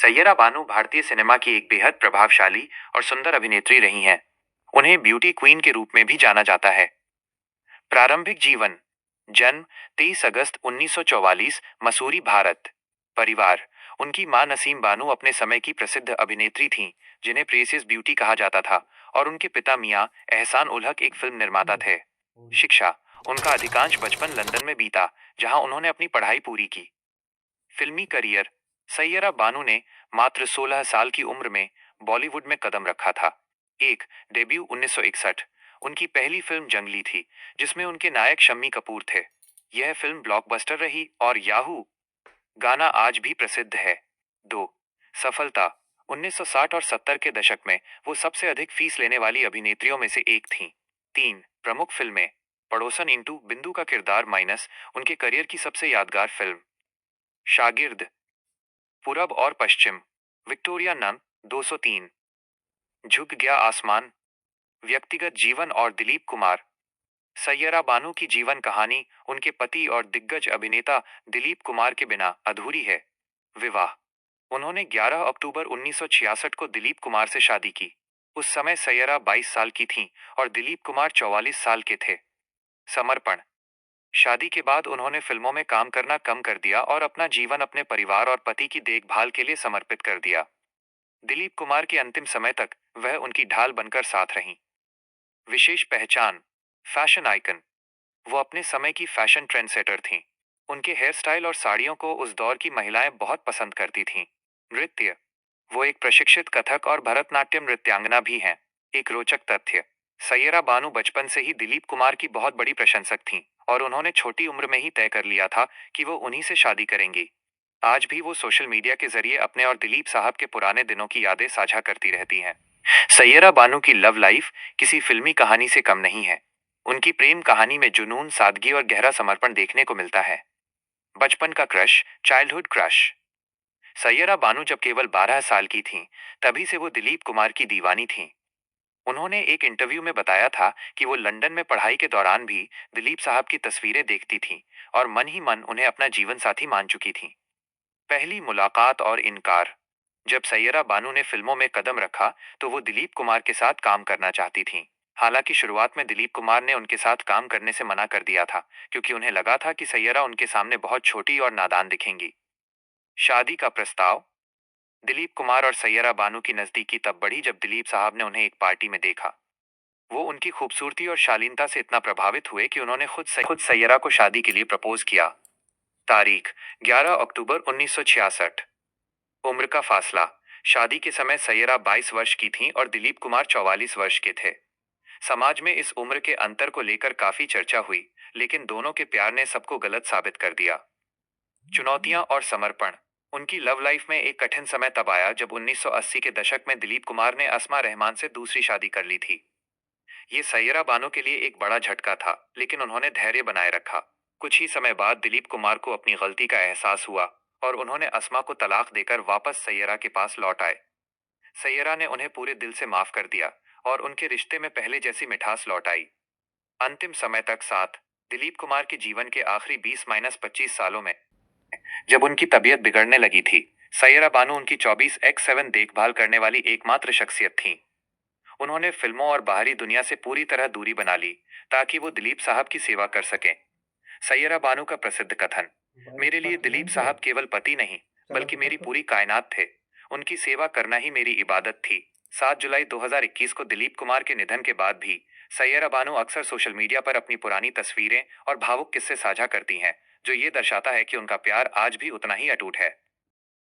सैयरा बानू भारतीय सिनेमा की एक बेहद प्रभावशाली और सुंदर अभिनेत्री रही हैं। उन्हें ब्यूटी क्वीन के रूप में भी जाना जाता है। प्रारंभिक जीवन। जन्म 23 अगस्त 1944, मसूरी, भारत। परिवार। उनकी मां नसीम बानू अपने समय की प्रसिद्ध अभिनेत्री थीं, जिन्हें प्रेसियस ब्यूटी कहा जाता था, और उनके पिता मियां एहसान उल हक एक फिल्म निर्माता थे। शिक्षा। उनका अधिकांश बचपन लंदन में बीता, जहां उन्होंने अपनी पढ़ाई पूरी की। फिल्मी करियर। सैयरा बानू ने मात्र 16 साल की उम्र में बॉलीवुड में कदम रखा था। एक डेब्यू 1961। उनकी पहली फिल्म जंगली थी, जिसमें उनके नायक शम्मी कपूर थे। यह फिल्म ब्लॉकबस्टर रही और याहू गाना आज भी प्रसिद्ध है। दो सफलता। 1960 और 70 के दशक में वो सबसे अधिक फीस लेने वाली अभिनेत्रियों में से एक थीं। तीन प्रमुख फिल्में। पड़ोसन इंटू बिंदु का किरदार माइनस उनके करियर की सबसे यादगार फिल्म। शागिर्द। पूरब और पश्चिम। Victoria none 203। झुक गया आसमान। व्यक्तिगत जीवन और दिलीप कुमार। सैयरा बानू की जीवन कहानी उनके पति और दिग्गज अभिनेता दिलीप कुमार के बिना अधूरी है। विवाह। उन्होंने 11 अक्टूबर 1966 को दिलीप कुमार से शादी की। उस समय सैयरा 22 साल की थीं और दिलीप कुमार 44 साल के थे। समर्पण। शादी के बाद उन्होंने फिल्मों में काम करना कम कर दिया और अपना जीवन अपने परिवार और पति की देखभाल के लिए समर्पित कर दिया। दिलीप कुमार के अंतिम समय तक वह उनकी ढाल बनकर साथ रहीं। विशेष पहचान। Fashion icon. वो अपने समय की फैशन ट्रेंडसेटर थीं। उनके हेयर स्टाइल और साड़ियों को उस दौर की महिलाएं बहुत पसंद करती थीं। नृत्य। वो एक प्रशिक्षित कथक और भरतनाट्यम नृत्यांगना भी हैं। एक रोचक तथ्य। सैयरा बानू बचपन से ही दिलीप कुमार की बहुत बड़ी प्रशंसक थीं, और उन्होंने छोटी उम्र में ही तय कर लिया था कि वो उन्हीं से शादी करेंगी। आज भी वो सोशल मीडिया के जरिए अपने और दिलीप साहब के पुराने दिनों की यादें साझा करती रहती हैं। सैयरा बानू की लव लाइफ किसी फिल्मी कहानी से कम नहीं है। उनकी प्रेम कहानी में जुनून, सादगी और गहरा समर्पण देखने को मिलता है। बचपन का क्रश, चाइल्डहुड क्रश। सैयरा बानू जब केवल 12 साल की थीं, तभी से वो दिलीप कुमार की दीवानी थीं। उन्होंने एक इंटरव्यू में बताया था कि वो लंदन में पढ़ाई के दौरान भी दिलीप साहब की तस्वीरें देखती थीं और मन ही मन उन्हें अपना जीवन साथी मान चुकी थीं। पहली मुलाकात और इनकार। जब सैयरा बानू ने फिल्मों में कदम रखा, तो वो दिलीप कुमार के साथ काम करना चाहती थीं। हालांकि शुरुआत में दिलीप कुमार ने उनके साथ काम करने से मना कर दिया था, क्योंकि उन्हें लगा था कि सैयरा उनके सामने बहुत छोटी और नादान दिखेंगी। शादी का प्रस्ताव। दिलीप कुमार और सैयरा बानू की नजदीकी तब बढ़ी जब दिलीप साहब ने उन्हें एक पार्टी में देखा। वो उनकी खूबसूरती और शालीनता से इतना प्रभावित हुए कि उन्होंने खुद सैयरा को शादी के लिए प्रपोज किया। तारीख 11 अक्टूबर 1966। उम्र का फासला। शादी के समय सैयरा 22 वर्ष की थीं और दिलीप कुमार 44 वर्ष के थे। समाज में इस उम्र के अंतर को लेकर काफी चर्चा हुई, लेकिन दोनों के प्यार ने सबको गलत साबित कर दिया। चुनौतियां और समर्पण। उनकी लव लाइफ में एक कठिन समय तब आया जब 1980 के दशक में दिलीप कुमार ने अस्मा रहमान से दूसरी शादी कर ली थी। ये सैयरा बानो के लिए एक बड़ा झटका था, लेकिन उन्होंने धैर्य बनाए रखा। कुछ ही समय बाद दिलीप कुमार को अपनी गलती का एहसास हुआ और उन्होंने अस्मा को तलाक देकर वापस सैयरा के पास लौट आए। सैयरा ने उन्हें पूरे दिल से माफ कर दिया और उनके रिश्ते में पहले जैसी मिठास लौट आई। अंतिम समय तक साथ। दिलीप कुमार के जीवन के आखिरी 20-25 सालों में, जब उनकी तबीयत बिगड़ने लगी थी, सैयरा बानू उनकी 24x7 देखभाल करने वाली एकमात्र शख्सियत थीं। उन्होंने फिल्मों और बाहरी दुनिया से पूरी तरह दूरी बना ली, ताकि वो दिलीप साहब की सेवा कर सकें। सैयरा बानू का प्रसिद्ध कथन, मेरे लिए दिलीप साहब केवल पति नहीं, बल्कि मेरी पूरी कायनात थे। उनकी सेवा करना ही मेरी इबादत थी। 7 जुलाई 2021 को दिलीप कुमार के निधन के बाद भी सैयरा बानू अक्सर सोशल मीडिया पर अपनी पुरानी तस्वीरें और भावुक किस्से साझा करती हैं, जो ये दर्शाता है कि उनका प्यार आज भी उतना ही अटूट है।